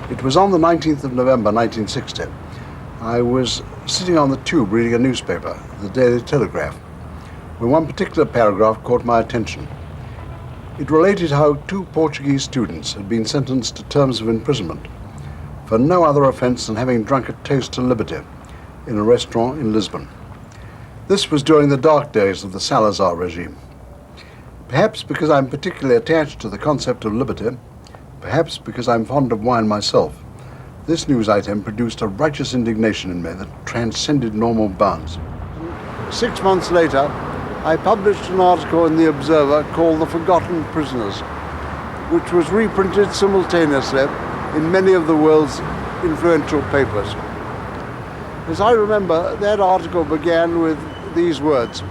It was on the 19th of November 1960. I was sitting on the tube reading a newspaper, the Daily Telegraph, when one particular paragraph caught my attention. It related how two Portuguese students had been sentenced to terms of imprisonment for no other offence than having drunk a toast to liberty in a restaurant in Lisbon. This was during the dark days of the Salazar regime. Perhaps because I'm particularly attached to the concept of liberty, perhaps because I'm fond of wine myself, this news item produced a righteous indignation in me that transcended normal bounds. 6 months later, I published an article in The Observer called The Forgotten Prisoners, which was reprinted simultaneously in many of the world's influential papers. As I remember, that article began with these words: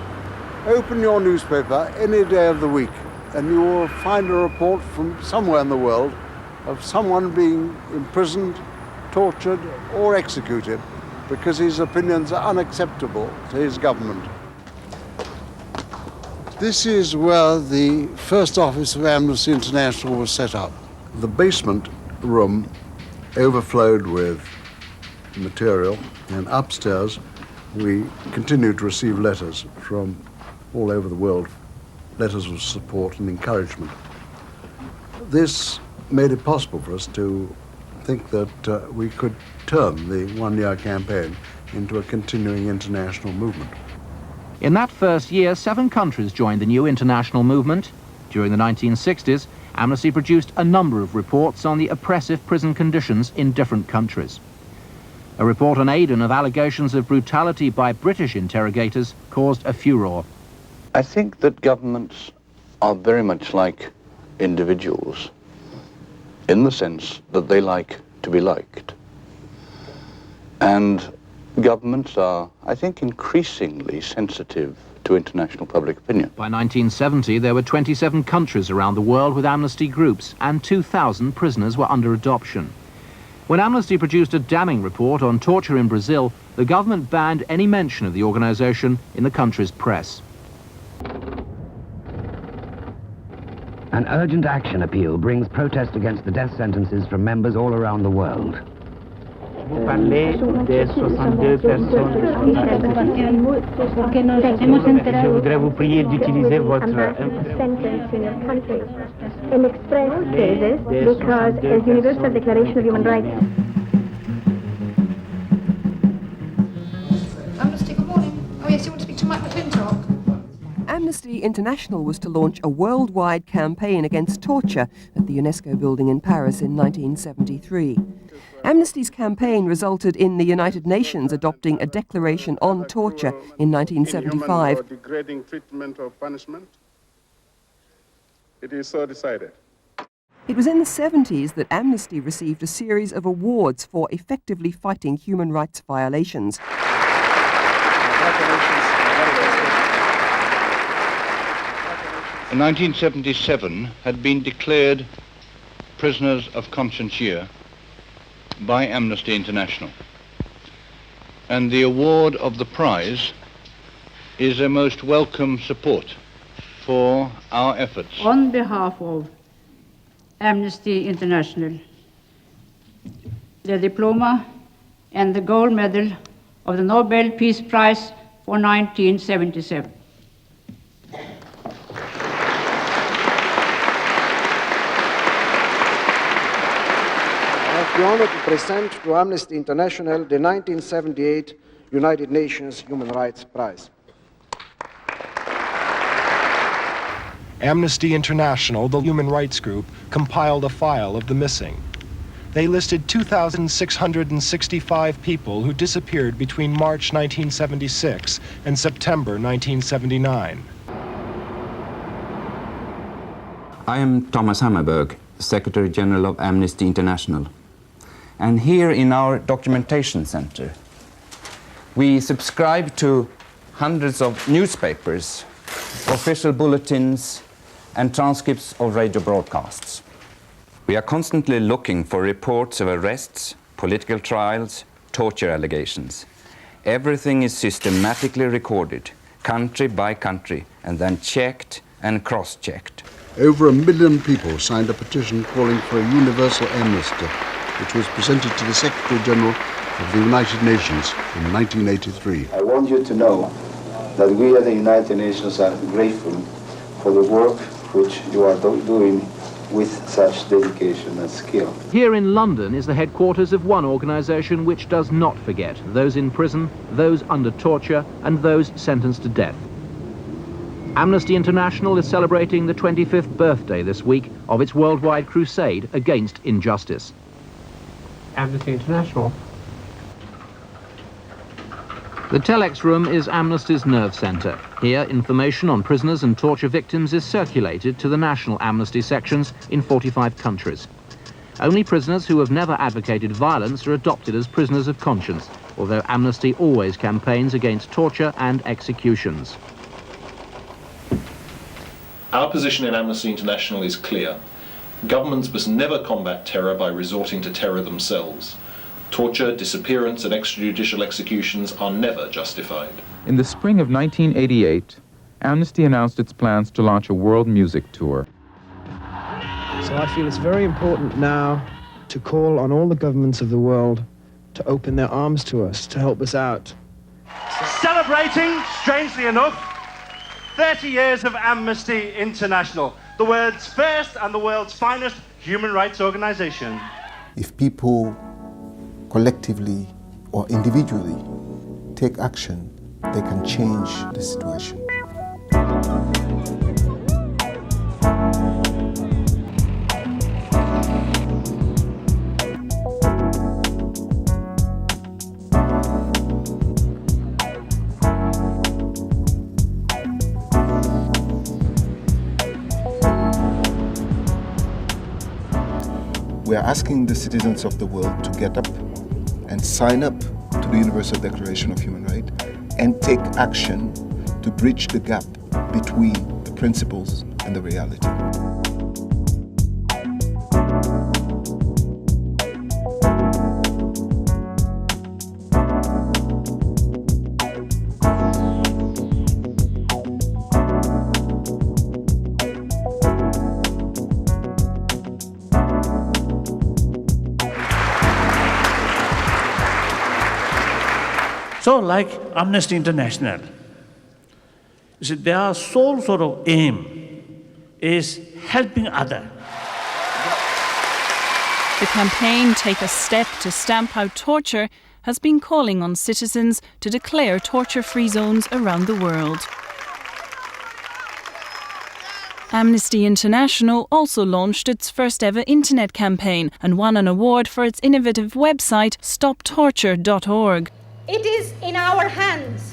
"Open your newspaper any day of the week and you will find a report from somewhere in the world of someone being imprisoned, tortured or executed because his opinions are unacceptable to his government." This is where the first office of Amnesty International was set up. The basement room overflowed with material, and upstairs we continued to receive letters from all over the world, letters of support and encouragement. This made it possible for us to think that we could turn the one-year campaign into a continuing international movement. In that first year, 7 countries joined the new international movement. During the 1960s, Amnesty produced a number of reports on the oppressive prison conditions in different countries. A report on Aden of allegations of brutality by British interrogators caused a furore. I think that governments are very much like individuals, in the sense that they like to be liked. And governments are, I think, increasingly sensitive to international public opinion. By 1970, there were 27 countries around the world with amnesty groups, and 2,000 prisoners were under adoption. When Amnesty produced a damning report on torture in Brazil, the government banned any mention of the organization in the country's press. An urgent action appeal brings protest against the death sentences from members all around the world. Vous parlez des 62 personnes qui sont arrêtées. Je voudrais vous prier d'utiliser votre... In express cases, because as Universal Declaration of Human Rights. Amnesty, good morning. Oh yes, you want to speak to Mike McClintock? Amnesty International was to launch a worldwide campaign against torture at the UNESCO building in Paris in 1973. Amnesty's campaign resulted in the United Nations adopting a declaration on torture in 1975. Inhuman or degrading treatment or punishment. It is so decided. It was in the 70s that Amnesty received a series of awards for effectively fighting human rights violations. In 1977 had been declared prisoners of conscience year by Amnesty International. And the award of the prize is a most welcome support for our efforts. On behalf of Amnesty International, the diploma and the gold medal of the Nobel Peace Prize for 1977. I have the honor to present to Amnesty International the 1978 United Nations Human Rights Prize. Amnesty International, the human rights group, compiled a file of the missing. They listed 2,665 people who disappeared between March 1976 and September 1979. I am Thomas Hammerberg, Secretary General of Amnesty International. And here in our documentation center, we subscribe to hundreds of newspapers, official bulletins, and transcripts of radio broadcasts. We are constantly looking for reports of arrests, political trials, torture allegations. Everything is systematically recorded, country by country, and then checked and cross-checked. Over 1 million people signed a petition calling for a universal amnesty which was presented to the Secretary General of the United Nations in 1983. I want you to know that we at the United Nations are grateful for the work which you are doing with such dedication and skill. Here in London is the headquarters of one organisation which does not forget those in prison, those under torture, and those sentenced to death. Amnesty International is celebrating the 25th birthday this week of its worldwide crusade against injustice. Amnesty International. The Telex room is Amnesty's nerve centre. Here, information on prisoners and torture victims is circulated to the national Amnesty sections in 45 countries. Only prisoners who have never advocated violence are adopted as prisoners of conscience, although Amnesty always campaigns against torture and executions. Our position in Amnesty International is clear. Governments must never combat terror by resorting to terror themselves. Torture, disappearance, and extrajudicial executions are never justified. In the spring of 1988, Amnesty announced its plans to launch a world music tour. So I feel it's very important now to call on all the governments of the world to open their arms to us, to help us out. Celebrating, strangely enough, 30 years of Amnesty International, the world's first and the world's finest human rights organization. If people collectively or individually take action, they can change the situation. We are asking the citizens of the world to get up and sign up to the Universal Declaration of Human Rights and take action to bridge the gap between the principles and the reality. So, like Amnesty International, you see, their sole sort of aim is helping others. The campaign Take a Step to Stamp Out Torture has been calling on citizens to declare torture-free zones around the world. Amnesty International also launched its first ever internet campaign and won an award for its innovative website stoptorture.org. It is in our hands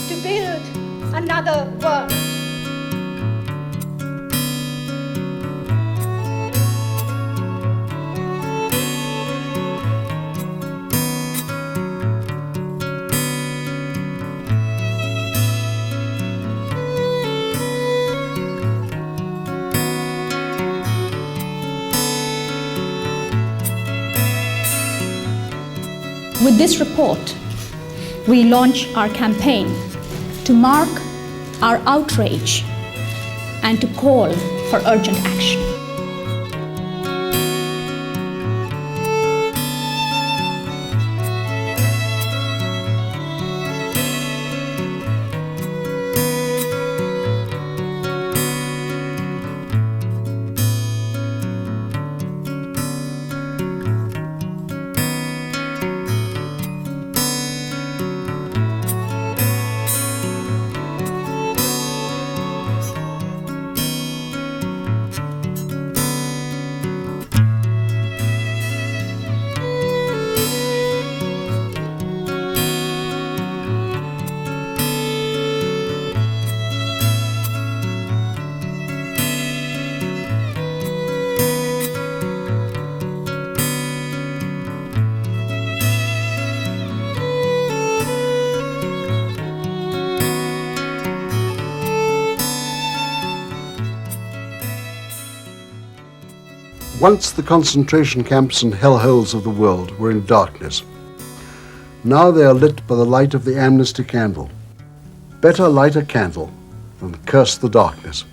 to build another world. With this report, we launch our campaign to mark our outrage and to call for urgent action. Once the concentration camps and hellholes of the world were in darkness. Now they are lit by the light of the Amnesty candle. Better light a candle than curse the darkness.